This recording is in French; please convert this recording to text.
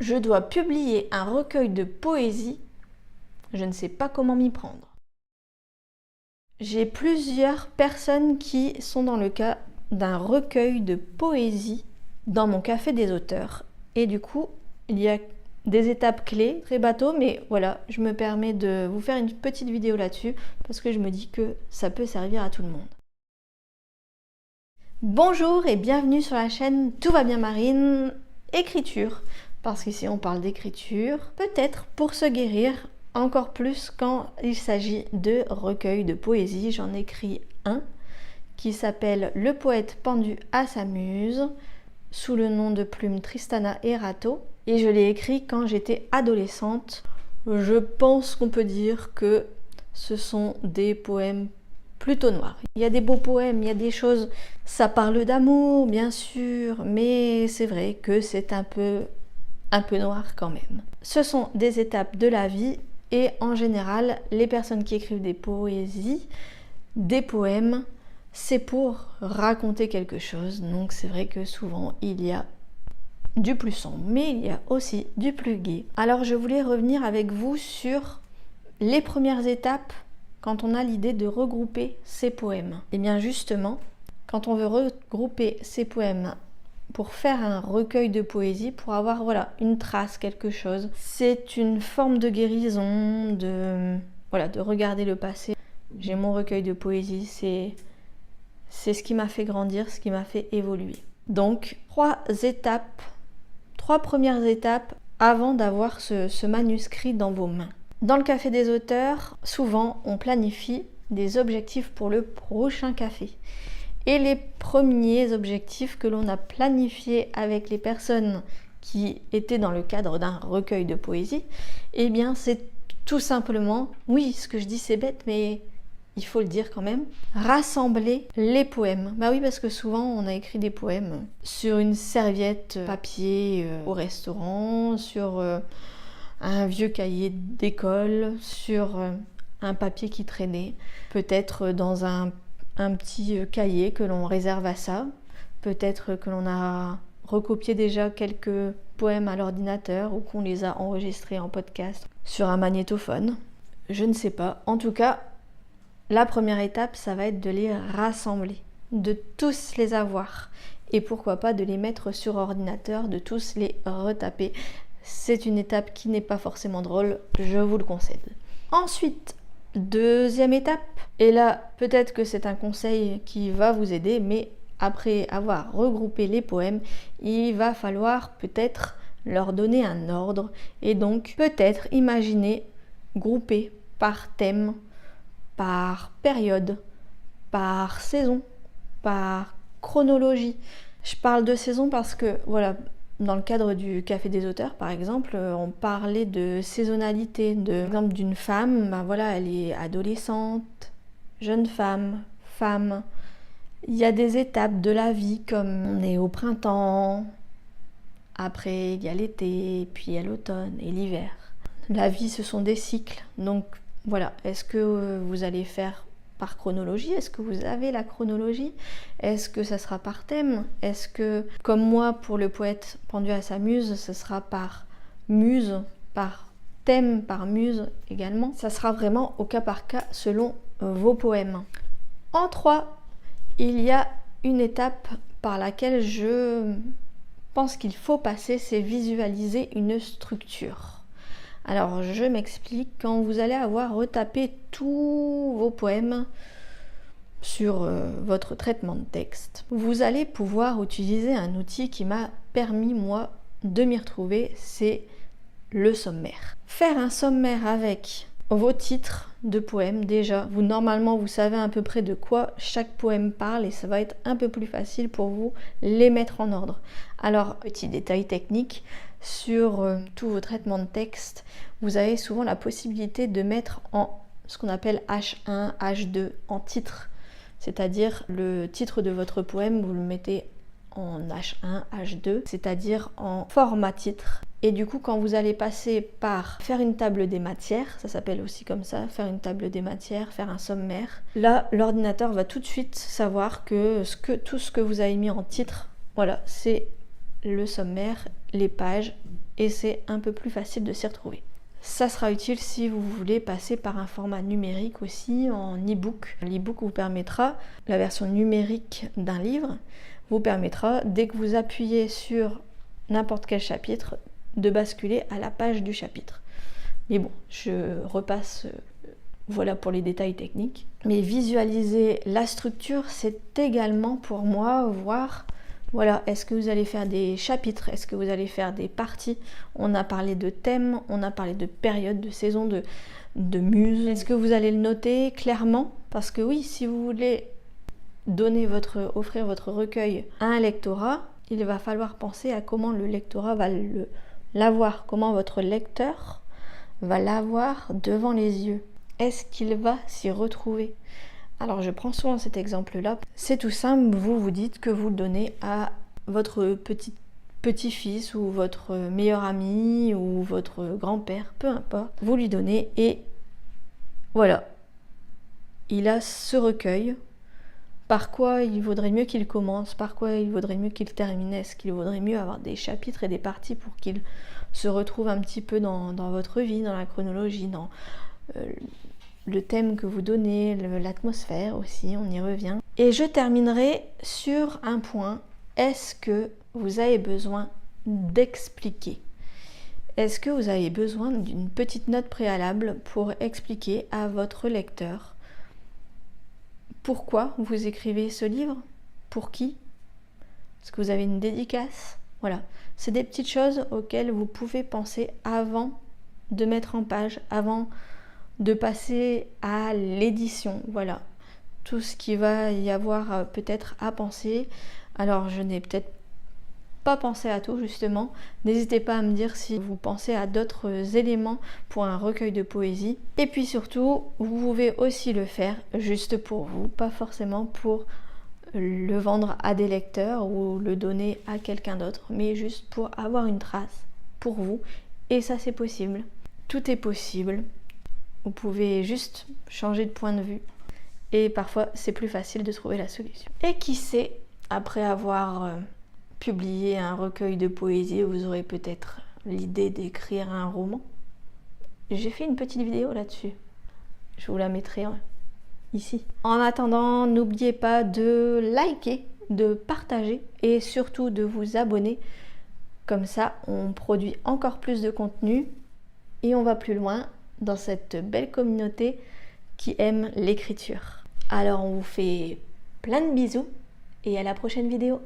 Je dois publier un recueil de poésie. Je ne sais pas comment m'y prendre. J'ai plusieurs personnes qui sont dans le cas d'un recueil de poésie dans mon café des auteurs. Et du coup, il y a des étapes clés, très bateau, mais voilà, je me permets de vous faire une petite vidéo là-dessus parce que je me dis que ça peut servir à tout le monde. Bonjour et bienvenue sur la chaîne Tout va bien Marine, écriture, parce qu'ici on parle d'écriture, peut-être pour se guérir encore plus quand il s'agit de recueils de poésie. J'en écris un qui s'appelle Le poète pendu à sa muse, sous le nom de plume Tristana Erato, et je l'ai écrit quand j'étais adolescente. Je pense qu'on peut dire que ce sont des poèmes plutôt noirs. Il y a des beaux poèmes, il y a des choses, ça parle d'amour bien sûr, mais c'est vrai que c'est un peu noir quand même. Ce sont des étapes de la vie et en général, les personnes qui écrivent des poésies, des poèmes, c'est pour raconter quelque chose. Donc c'est vrai que souvent il y a du plus sombre, mais il y a aussi du plus gai. Alors je voulais revenir avec vous sur les premières étapes quand on a l'idée de regrouper ces poèmes. Et bien justement, quand on veut regrouper ces poèmes pour faire un recueil de poésie, pour avoir voilà, une trace, quelque chose, c'est une forme de guérison, de regarder le passé. J'ai mon recueil de poésie, c'est ce qui m'a fait grandir, ce qui m'a fait évoluer. Donc, trois premières étapes avant d'avoir ce manuscrit dans vos mains. Dans le café des auteurs, souvent, on planifie des objectifs pour le prochain café. Et les premiers objectifs que l'on a planifiés avec les personnes qui étaient dans le cadre d'un recueil de poésie, eh bien, c'est tout simplement, oui, ce que je dis c'est bête, mais il faut le dire quand même, rassembler les poèmes. Bah oui, parce que souvent on a écrit des poèmes sur une serviette papier au restaurant, sur un vieux cahier d'école, sur un papier qui traînait, peut-être dans un petit cahier que l'on réserve à ça, peut-être que l'on a recopié déjà quelques poèmes à l'ordinateur ou qu'on les a enregistrés en podcast sur un magnétophone, je ne sais pas. En tout cas, la première étape, ça va être de les rassembler, de tous les avoir et pourquoi pas de les mettre sur ordinateur, de tous les retaper. C'est une étape qui n'est pas forcément drôle, je vous le concède. Ensuite, deuxième étape, et là peut-être que c'est un conseil qui va vous aider, mais après avoir regroupé les poèmes, il va falloir peut-être leur donner un ordre et donc peut-être imaginer grouper par thème, par période, par saison, par chronologie. Je parle de saison parce que voilà, dans le cadre du Café des auteurs, par exemple, on parlait de saisonnalité, de exemple d'une femme, ben voilà, elle est adolescente, jeune femme, femme. Il y a des étapes de la vie, comme on est au printemps, après il y a l'été, puis il y a l'automne et l'hiver. La vie, ce sont des cycles, donc voilà, est-ce que vous allez faire par chronologie? Est-ce que vous avez la chronologie? Est-ce que ça sera par thème? Est-ce que, comme moi, pour le poète pendu à sa muse, ce sera par muse, par thème, par muse également? Ça sera vraiment au cas par cas selon vos poèmes. En 3, il y a une étape par laquelle je pense qu'il faut passer, c'est visualiser une structure. Alors je m'explique, quand vous allez avoir retapé tous vos poèmes sur votre traitement de texte, vous allez pouvoir utiliser un outil qui m'a permis moi de m'y retrouver, c'est le sommaire. Faire un sommaire avec vos titres de poèmes, déjà, normalement vous savez à peu près de quoi chaque poème parle et ça va être un peu plus facile pour vous les mettre en ordre. Alors, petit détail technique, sur tous vos traitements de texte, vous avez souvent la possibilité de mettre en ce qu'on appelle H1, H2 en titre. C'est-à-dire le titre de votre poème, vous le mettez en H1, H2, c'est-à-dire en format titre. Et du coup, quand vous allez passer par faire une table des matières, ça s'appelle aussi comme ça, faire une table des matières, faire un sommaire, là, l'ordinateur va tout de suite savoir que tout ce que vous avez mis en titre, voilà, c'est le sommaire, les pages et c'est un peu plus facile de s'y retrouver. Ça sera utile si vous voulez passer par un format numérique aussi, en e-book. L'e-book vous permettra, la version numérique d'un livre, vous permettra, dès que vous appuyez sur n'importe quel chapitre, de basculer à la page du chapitre. Mais bon, je repasse, voilà pour les détails techniques. Mais visualiser la structure, c'est également pour moi voir... Voilà, est-ce que vous allez faire des chapitres? Est-ce que vous allez faire des parties? On a parlé de thèmes, on a parlé de périodes, de saisons, de muses. Est-ce que vous allez le noter clairement? Parce que oui, si vous voulez offrir votre recueil à un lectorat, il va falloir penser à comment le lectorat va l'avoir, comment votre lecteur va l'avoir devant les yeux. Est-ce qu'il va s'y retrouver? Alors je prends souvent cet exemple-là. C'est tout simple, vous vous dites que vous le donnez à votre petit-fils ou votre meilleur ami ou votre grand-père, peu importe. Vous lui donnez et voilà. Il a ce recueil. Par quoi il vaudrait mieux qu'il commence? Par quoi il vaudrait mieux qu'il termine? Est-ce qu'il vaudrait mieux avoir des chapitres et des parties pour qu'il se retrouve un petit peu dans votre vie, dans la chronologie, dans... le thème que vous donnez, l'atmosphère aussi, on y revient. Et je terminerai sur un point. Est-ce que vous avez besoin d'expliquer? Est-ce que vous avez besoin d'une petite note préalable pour expliquer à votre lecteur pourquoi vous écrivez ce livre? Pour qui? Est-ce que vous avez une dédicace? Voilà, c'est des petites choses auxquelles vous pouvez penser avant de mettre en page, avant de passer à l'édition. Voilà, tout ce qui va y avoir peut-être à penser. Alors je n'ai peut-être pas pensé à tout justement. N'hésitez pas à me dire si vous pensez à d'autres éléments pour un recueil de poésie. Et puis surtout, vous pouvez aussi le faire juste pour vous, pas forcément pour le vendre à des lecteurs ou le donner à quelqu'un d'autre, mais juste pour avoir une trace pour vous. Et ça, c'est possible. Tout est possible. Vous pouvez juste changer de point de vue et parfois c'est plus facile de trouver la solution. Et qui sait, après avoir publié un recueil de poésie, vous aurez peut-être l'idée d'écrire un roman. J'ai fait une petite vidéo là-dessus. Je vous la mettrai ici. En attendant, n'oubliez pas de liker, de partager et surtout de vous abonner. Comme ça, on produit encore plus de contenu et on va plus loin dans cette belle communauté qui aime l'écriture. Alors on vous fait plein de bisous et à la prochaine vidéo.